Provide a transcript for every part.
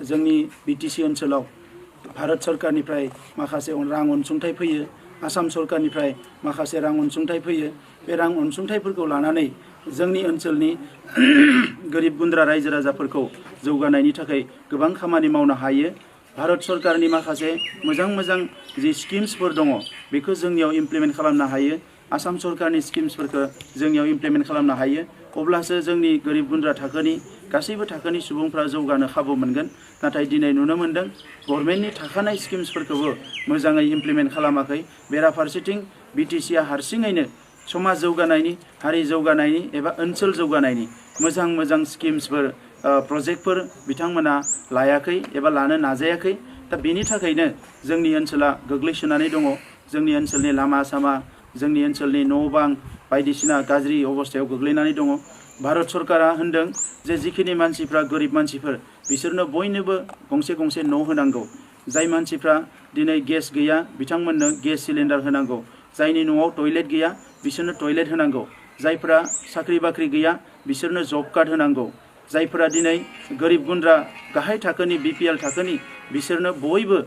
जोंनि बिटिसि ओनसोलाव भारत सरकारनिफ्राय माखासे रां अनसुंथाइ फैयो, आसाम सरकारनिफ्राय माखासे रां अनसुंथाइ फैयो। बे रां अनसुंथाइफोरखौ लानानै जोंनि ओनसोलनि गोरिब गुन्द्रा रायजो राजाफोरखौ जौगानायनि थाखाय गोबां खामानि मावनो हायो। भारत सरकारनि माखासे मोजां मोजां जि स्किम्सफोर दङ बेखौ जोंनियाव इमप्लिमेन्ट खालामनो हायो। आसाम सरकारनि स्किम्सफोरखौ जोंनियाव इमप्लिमेन्ट खालामनो हायो। अब्लासो जोंनि गोरिब गुन्द्रा थाखोनि गासैबो थाखोनि सुबुंफ्रा जौगानो खाबु मोनगोन। नाथाय दिनै नुनो मोन्दों गभर्नमेन्टनि थाखानाय स्किम्सफोरखौबो मोजाङै इमप्लिमेन्ट खालामाखै। बेराफारसेथिं बिटिसिआ हारसिङैनो समाज जौगानायनि, हारि जौगानायनि एबा ओनसोल जौगानायनि मोजां मोजां स्किम्सफोर प्रजेक्टफोर बिथांमोना लायाखै एबा लानो नाजायाखै। दा बेनि थाखायनो जोंनि ओनसोला गोग्लैसोनानै दङ। जोंनि ओनसोलनि लामा सामा, जोंनि ओनसोलनि न' बां बायदिसिना गाज्रि अबस्थायाव गोग्लैनानै दङ। भारत सरकारा होनदों जे जिखिनि मानसिफ्रा गोरिब मानसिफोर बिसोरनो बयनोबो गंसे गंसे न' होनांगौ। जाय मानसिफ्रा दिनै गेस गैया बिथांमोननो गेस सिलिन्डार होनांगौ। जायनि न'आव टयलेट गैया बिसोरनो टयलेट होनांगौ। जायफ्रा साख्रि बाख्रि गैया बिसोरनो जब कार्ड होनांगौ। जायफोरा दिनै गोरिब गुन्द्रा गाहाय थाखोनि बिपिएल थाखोनि बिसोरनो बयबो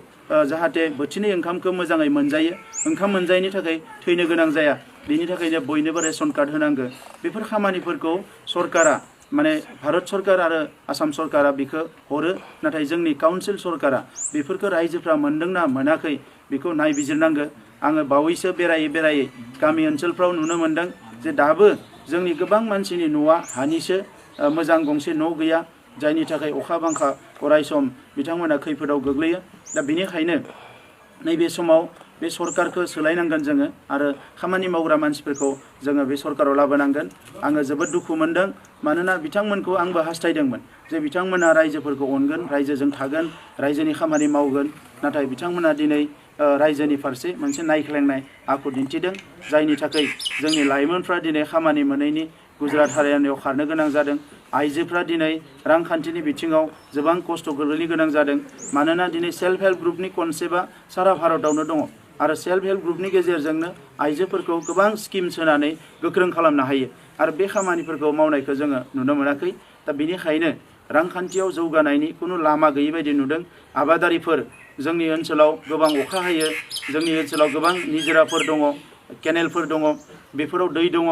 जाहाथे बोथिनै ओंखामखौ मोजाङै मोनजायो, ओंखाम मोनजायैनि थाखाय थैनो गोनां जाया, बेनि थाखायनो बयनोबो रेशन कार्ड होनांगौ। बेफोर खामानिफोरखौ सरकारा माने भारत सरकार आरो आसाम सरकारा बेखौ हरो। नाथाय जोंनि काउन्सिल सरकारा बेफोरखौ रायजोफ्रा मोनदोंना मोनाखै बेखौ नायबिजिरनांगौ। आङो बावैसो बेरायै गामि ओनसोलफ्राव नुनो मोन्दों जे दाबो जोंनि गोबां मानसिनि न'आ हानिसो, मोजां गंसे न' गैया। जायनि थाखाय अखा बांखा अराय सम बिथांमोना खैफोदाव गोग्लैयो। दा बेनिखायनो नैबे समाव बे सरकारखौ सोलायनांगोन जोङो आरो खामानि मावग्रा मानसिफोरखौ जोङो बे सरकाराव लाबोनांगोन। आङो जोबोद दुखु मोनदों मानोना बिथांमोनखौ आंबो हास्थायदोंमोन जे बिथांमोना रायजोफोरखौ अनगोन, रायजोजों थागोन, रायजोनि खामानि मावगोन। नाथाय बिथांमोना दिनै रायजोनि फारसे मोनसे नायख्लेंनाय आखु दिन्थिदों। जायनि थाखाय जोंनि लाइमोनफ्रा दिनै खामानि मोनैनि गुजरात हारियानायाव खारनो गोनां जादों। आइजोफ्रा दिनै रांखान्थिनि बिथिङाव गोबां खस्थ' गोग्लैनो गोनां जादों। मानोना दिनै सेल्फ हेल्प ग्रुपनि कनसेप्टआ सारा भारतावनो दङ आरो सेल्फ हेल्प ग्रुपनि गेजेरजोंनो आइजोफोरखौ गोबां स्किम्स होनानै गोख्रों खालामनो हायो। आरो बे खामानिफोरखौ मावनायखौ जोङो नुनो मोनाखै। दा बेनिखायनो रांखान्थियाव जौगानायनि खुनु लामा गैयै बायदि नुदों। आबादारिफोर, जोंनि ओनसोलाव गोबां अखा हायो, जोंनि ओनसोलाव गोबां निजोराफोर दङ, केनेलफोर दङ, बेफोराव दै दङ।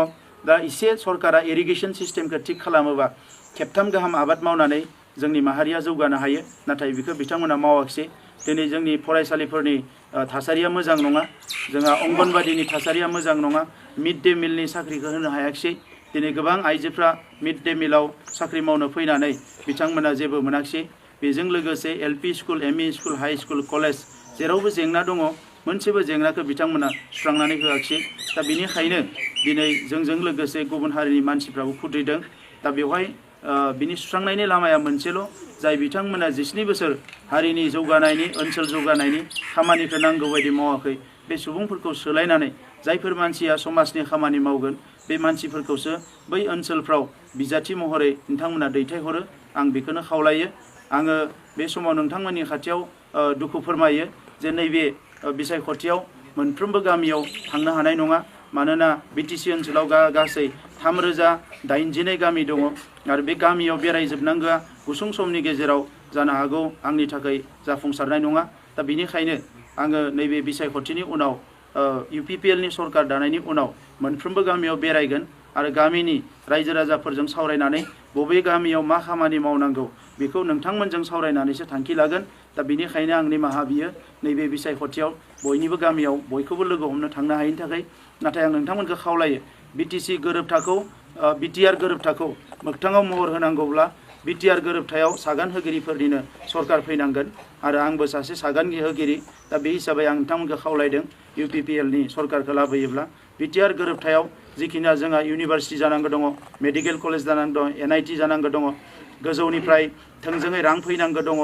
दा एसे सरकारा इरिगेसन सिस्टेमखौ थिग खालामोबा खेबथाम गाहाम आबाद मावनानै जोंनि माहारिया जौगानो हायो। नाथाय बेखौ बिथांमोना मावाखिसै। दिनै जोंनि फरायसालिफोरनि थासारिया मोजां नङा, जोंहा अंगनबादिनि थासारिया मोजां नङा, मिड डे मिलनि साख्रिखौ होनो हायाखिसै। दिनै गोबां आइजोफ्रा मिड डे मिलाव साख्रि मावनो फैनानै बिथांमोना जेबो मोनाखिसै। बेजों लोगोसे LP school, ME school, high school, college जेरावबो जेंना दङ, मोनसेबो जेंनाखौ बिथांमोना सुस्रांनानै होआखिसै। दा बेनिखायनो दिनै जोंजों लोगोसे गुबुन हारिनि मानसिफ्राबो खुद्रिदों। दा बेवहाय बिनि सुस्रांनायनि लामाया मोनसेल', जाय बिथांमोना 19 बोसोर हारिनि जौगानायनि, ओनसोल जौगानायनि खामानिखौ नांगौ बायदि मावाखै। बे सुबुंफोरखौ सोलायनानै जायफोर मानसिया समाजनि खामानि मावगोन बे मानसिफोरखौसो बै ओनसोलफ्राव बिजाथि महरै नोंथांमोना दैथायहरो। आं बेखौनो खावलायो। आङो बे समाव नोंथांमोननि खाथियाव दुखु फोरमायो जे नैबे बिसायख'थियाव मोनफ्रोमबो गामियाव थांनो हानाय नङा। मानोना बिटिसि ओनसोलाव गासै 3082 गामि दङ आरो बे गामियाव बेरायजोबनांगौआ गुसुं समनि गेजेराव जानो हागौ आंनि थाखाय जाफुंसारनाय नङा। दा बेनिखायनो आङो नैबे बिसायख'थिनि उनाव इउपिपिएलनि सरकार दानायनि उनाव मोनफ्रोमबो गामियाव बेरायगोन आरो गामिनि रायजो राजाफोरजों सावरायनानै बबे गामियाव मा खामानि मावनांगौ बेखौ नोंथांमोनजों सावरायनानैसो थांखि लागोन। दा बेनिखायनो आं निमाहा बियो नैबे बिसायख'थियाव बयनिबो गामियाव बयखौबो लोगो हमनो थांनो हायैनि थाखाय। नाथाय आं नोंथांमोनखौ खावलायो बिटिसि गोरोबथाखौ, बिटिआर गोरोबथाखौ मोगथाङाव महर होनांगौब्ला बिटिआर गोरोबथायाव सागान होगिरिफोरनिनो सरकार फैनांगोन आरो आंबो सासे सागान होगिरि। दा बे हिसाबै आं नोंथांमोनखौ खावलायदों इउपिपिएलनि सरकारखौ लाबोयोब्ला बिटिआर गोरोबथायाव जिखिनिया जोंहा इउनिभार्सिटि जानांगौ दङ, मेडिकेल कलेज जानांगौ दङ, एनआइटि जानांगौ दङ, गोजौनिफ्राय थोंजोङै रां फैनांगौ दङ,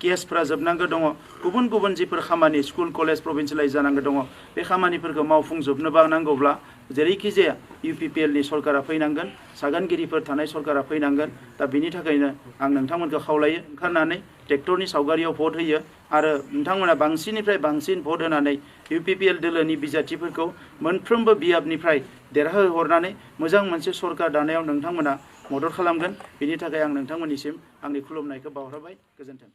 केसफ्रा जोबनांगौ दङ, गुबुन गुबुन जिफोर खामानि स्कुल कलेज प्रभिन्सियेलाइज जानांगौ दङ बे खामानिफोरखौ मावफुंजोबनोबा नांगौब्ला जेरैखि जाया इउपिपिएलनि सरकारा फैनांगोन, सागानगिरिफोर थानाय सरकारा फैनांगोन। दा बेनि थाखायनो आं नोंथांमोनखौ खावलायो ओंखारनानै ट्रेक्टरनि सावगारियाव भट होयो आरो नोंथांमोना बांसिननिफ्राय बांसिन भट होनानै इउपिपिएल दोलोनि बिजाथिफोरखौ मोनफ्रोमबो बियाबनिफ्राय देरहाहोहरनानै मोजां मोनसे सरकार दानायाव नोंथांमोना मदद खालामगोन। बेनि थाखाय आं नोंथांमोननिसिम आंनि खुलुमनायखौ बावहरबाय। गोजोन्थों।